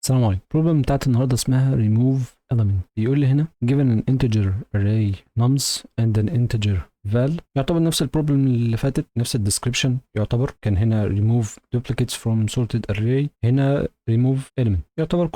السلام عليكم. البروبلم بتاعت النهارده اسمها remove element. بيقول لي هنا given an integer array nums and an integer val. يعتبر نفس البروبلم اللي فاتت، نفس الديسكريبشن. يعتبر كان هنا remove duplicates from sorted array، هنا remove element. يعتبر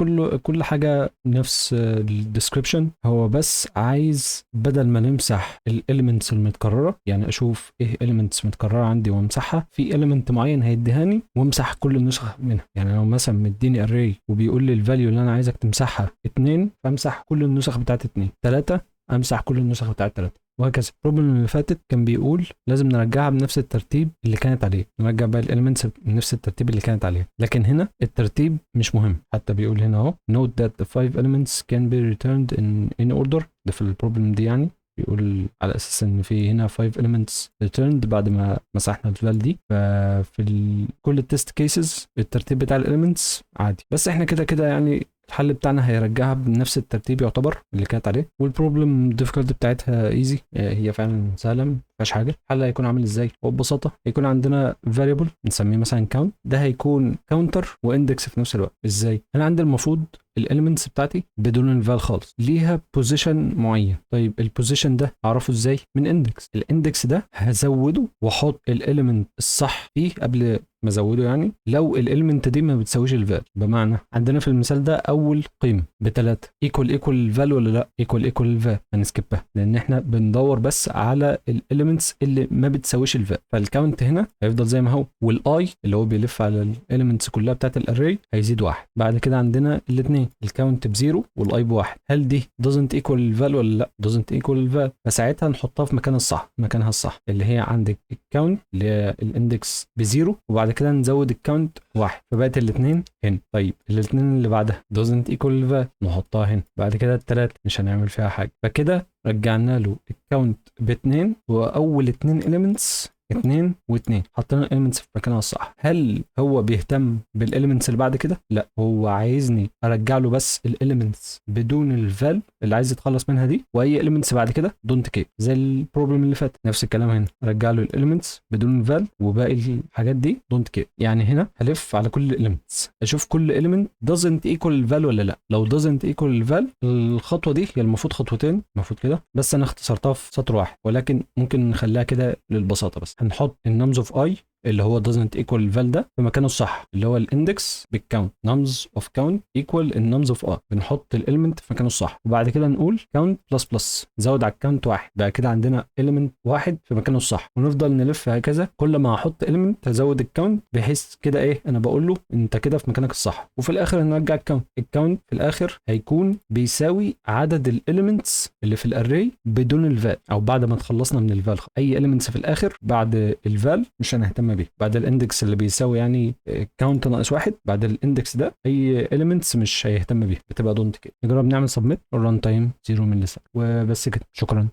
كل حاجه نفس الديسكريبشن. هو بس عايز بدل ما نمسح الاليمنتس المتكرره، يعني اشوف ايه elements متكرره عندي وامسحها، في element معين هيديهاني وامسح كل النسخ منها. يعني لو مثلا مديني array وبيقول لي الفاليو اللي انا عايزك تمسحها 2، فامسح كل النسخ بتاعت 2. 3 امسح كل النسخ بتاعت 3، وهكذا. البروبلم اللي فاتت كان بيقول لازم نرجعها بنفس الترتيب اللي كانت عليه، نرجع بقى الاليمنتس بنفس الترتيب اللي كانت عليه. لكن هنا الترتيب مش مهم، حتى بيقول هنا اهو note that the 5 elements can be returned in order. ده في البروبلم دي يعني بيقول على اساس ان في هنا 5 elements returned بعد ما مسحنا الفال دي. ففي كل التست كيسز الترتيب بتاع الاليمنتس عادي، بس احنا كده كده يعني الحل بتاعنا هيرجعها بنفس الترتيب يعتبر اللي كانت عليه. والبروبلم الديفيكولتي بتاعتها ايزي، هي فعلا سهله ما فيهاش حاجه. الحل هيكون عامل ازاي؟ هو ببساطه هيكون عندنا فاريبل نسميه مثلا كاونت، ده هيكون كاونتر واندكس في نفس الوقت. ازاي؟ انا عندي المفروض الاليمنتس بتاعتي بدون الفال خالص ليها بوزيشن معين. طيب البوزيشن ده اعرفه ازاي؟ من اندكس. الاندكس ده هزوده واحط الاليمنت الصح فيه قبل ما ازوده. يعني لو الاليمنت دي ما بتساويش الفال، بمعنى عندنا في المثال ده اول قيمه ب3 ايكوال الفال ولا لا؟ ايكوال الفال، هنسكبها لان احنا بندور بس على الاليمنتس اللي ما بتساويش الفال. فالكاونت هنا هيفضل زي ما هو، والاي اللي هو بيلف على الاليمنتس كلها بتاعت الاري هيزيد 1. بعد كده عندنا الاثنين الكاونت ب0 والاي ب1. هل دي doesn't equal الفال ولا لا؟ doesn't equal الفال، فساعتها نحطها في مكان الصح، مكانها الصح اللي هي عندك الكاونت اللي هي الاندكس ب0، وبعد كده نزود الكاونت 1، فبقت الاثنين هنا. طيب الاثنين اللي بعدها doesn't equal الفال، نحطها هنا. بعد كده الثلاثه مش هنعمل فيها حاجه، فكده رجعنا له الكاونت ب2 واول 2 elements 2 و2، حطينا الاليمنتس في مكانها الصح. هل هو بيهتم بالاليمنتس اللي بعد كده؟ لا، هو عايزني ارجع له بس الاليمنتس بدون الفال اللي عايز يتخلص منها دي، واي اليمنتس بعد كده دونت كير. زي البروبلم اللي فات نفس الكلام، هنا ارجع له الاليمنتس بدون الفال وباقي الحاجات دي دونت كير. يعني هنا هلف على كل الاليمنتس اشوف كل اليمنت doesn't equal الفال ولا لا. لو doesn't equal الفال، الخطوه دي هي المفروض خطوتين، المفروض كده، بس انا اختصرتها في سطر واحد، ولكن ممكن نخليها كده للبساطه. بس هنحط النمز اوف اي اللي هو doesn't equal الفال ده في مكانه الصح، اللي هو الاندكس بالكاونت. نمز اوف كاونت ايكوال النمز اوف اي، بنحط الاليمنت في مكانه الصح، وبعد كده نقول كاونت بلس بلس، نزود على الكاونت 1. بقى كده عندنا اليمنت 1 في مكانه الصح، ونفضل نلف هكذا. كل ما هحط اليمنت هزود الكاونت، بحيث كده ايه، انا بقول له انت كده في مكانك الصح. وفي الاخر هنرجع الكاونت. الكاونت في الاخر هيكون بيساوي عدد الاليمنتس اللي في الاري بدون الفال، او بعد ما تخلصنا من الفال. اي اليمنتس في الاخر بعد الفال مش هنهتم بيه. بعد الاندكس اللي بيساوي يعني كاونت ناقص 1، بعد الاندكس ده اي اليمنتس مش هيهتم بيه، بتبقى دونت كده. نجرب نعمل سبميت. الران تايم 0 ملي ثانيه، وبس كده. شكرا.